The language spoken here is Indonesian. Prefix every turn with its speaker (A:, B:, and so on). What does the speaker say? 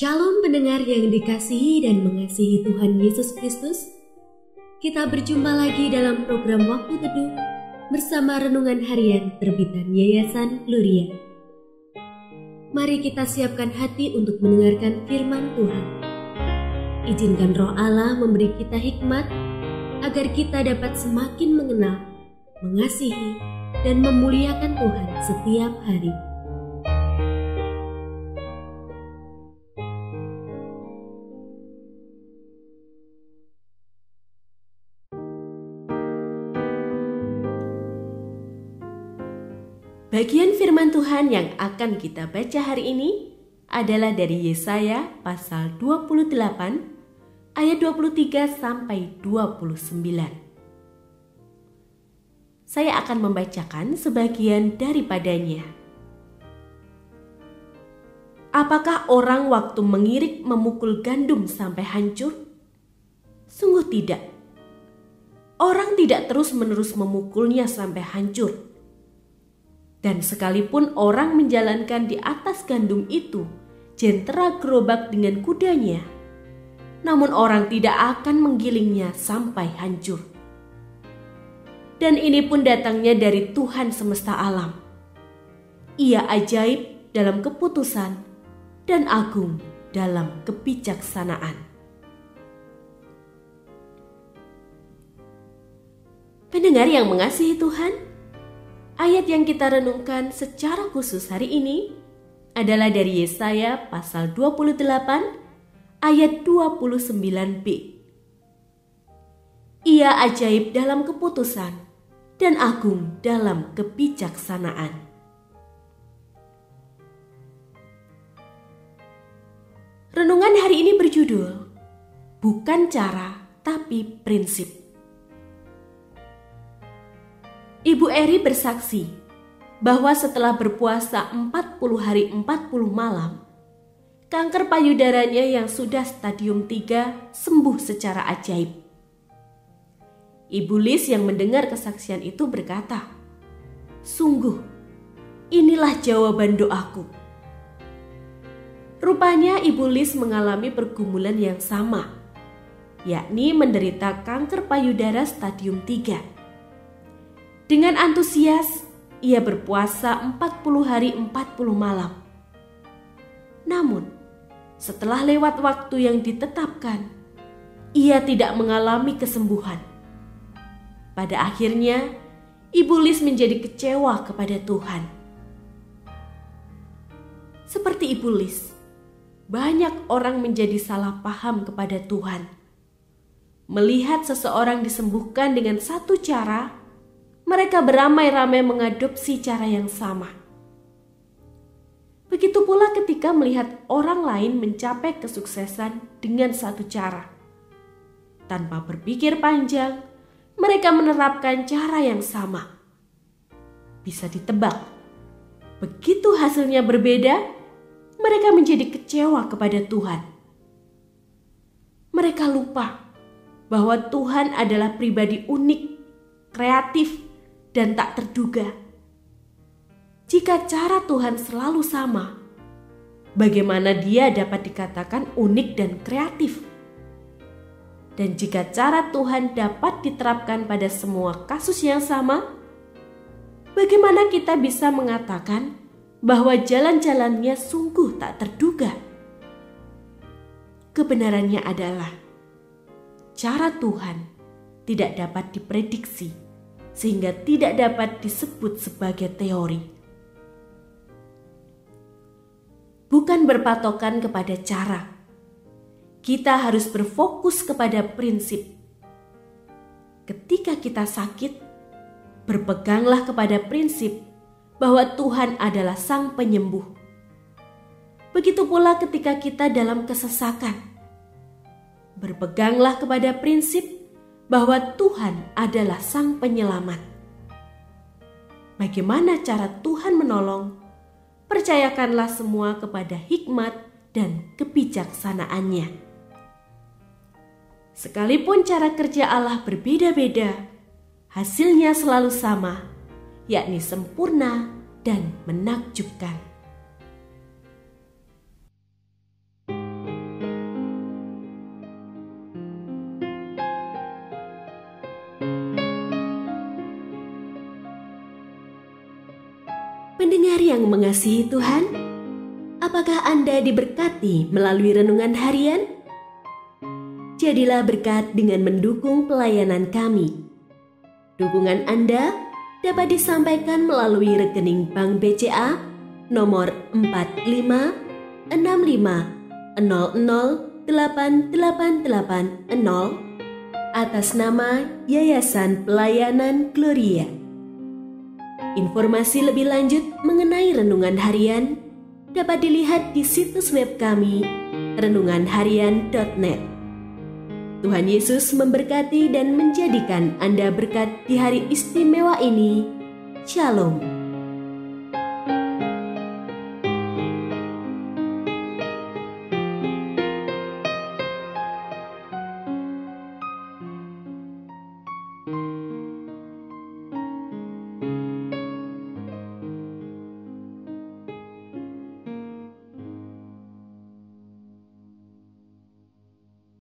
A: Shalom pendengar yang dikasihi dan mengasihi Tuhan Yesus Kristus. Kita berjumpa lagi dalam program Waktu Teduh bersama Renungan Harian terbitan Yayasan Gloria. Mari kita siapkan hati untuk mendengarkan firman Tuhan. Izinkan Roh Allah memberi kita hikmat agar kita dapat semakin mengenal, mengasihi, dan memuliakan Tuhan setiap hari. Bagian firman Tuhan yang akan kita baca hari ini adalah dari Yesaya pasal 28 ayat 23 sampai 29. Saya akan membacakan sebagian daripadanya. Apakah orang waktu mengirik memukul gandum sampai hancur? Sungguh tidak. Orang tidak terus-menerus memukulnya sampai hancur. Dan sekalipun orang menjalankan di atas gandum itu jentera gerobak dengan kudanya, namun orang tidak akan menggilingnya sampai hancur. Dan ini pun datangnya dari Tuhan semesta alam. Ia ajaib dalam keputusan dan agung dalam kebijaksanaan. Pendengar yang mengasihi Tuhan, ayat yang kita renungkan secara khusus hari ini adalah dari Yesaya pasal 28 ayat 29b. Ia ajaib dalam keputusan dan agung dalam kebijaksanaan. Renungan hari ini berjudul Bukan Cara Tapi Prinsip. Ibu Eri bersaksi bahwa setelah berpuasa 40 hari 40 malam, kanker payudaranya yang sudah stadium 3 sembuh secara ajaib. Ibu Lis yang mendengar kesaksian itu berkata, "Sungguh, inilah jawaban doaku." Rupanya Ibu Lis mengalami pergumulan yang sama, yakni menderita kanker payudara stadium 3. Dengan antusias, ia berpuasa 40 hari 40 malam. Namun, setelah lewat waktu yang ditetapkan, ia tidak mengalami kesembuhan. Pada akhirnya, Ibu Lis menjadi kecewa kepada Tuhan. Seperti Ibu Lis, banyak orang menjadi salah paham kepada Tuhan. Melihat seseorang disembuhkan dengan satu cara, mereka beramai-ramai mengadopsi cara yang sama. Begitu pula ketika melihat orang lain mencapai kesuksesan dengan satu cara. Tanpa berpikir panjang, mereka menerapkan cara yang sama. Bisa ditebak, begitu hasilnya berbeda, mereka menjadi kecewa kepada Tuhan. Mereka lupa bahwa Tuhan adalah pribadi unik, kreatif, dan tak terduga. Jika cara Tuhan selalu sama, bagaimana Dia dapat dikatakan unik dan kreatif? Dan jika cara Tuhan dapat diterapkan pada semua kasus yang sama, bagaimana kita bisa mengatakan bahwa jalan-jalannya sungguh tak terduga? Kebenarannya adalah cara Tuhan tidak dapat diprediksi, sehingga tidak dapat disebut sebagai teori. Bukan berpatokan kepada cara, kita harus berfokus kepada prinsip. Ketika kita sakit, berpeganglah kepada prinsip bahwa Tuhan adalah Sang Penyembuh. Begitu pula ketika kita dalam kesesakan, berpeganglah kepada prinsip bahwa Tuhan adalah Sang Penyelamat. Bagaimana cara Tuhan menolong? Percayakanlah semua kepada hikmat dan kebijaksanaannya. Sekalipun cara kerja Allah berbeda-beda, hasilnya selalu sama, yakni sempurna dan menakjubkan. Pendengar yang mengasihi Tuhan, apakah Anda diberkati melalui renungan harian? Jadilah berkat dengan mendukung pelayanan kami. Dukungan Anda dapat disampaikan melalui rekening Bank BCA nomor 4565008880 atas nama Yayasan Pelayanan Gloria. Informasi lebih lanjut mengenai renungan harian dapat dilihat di situs web kami renunganharian.net. Tuhan Yesus memberkati dan menjadikan Anda berkat di hari istimewa ini. Shalom.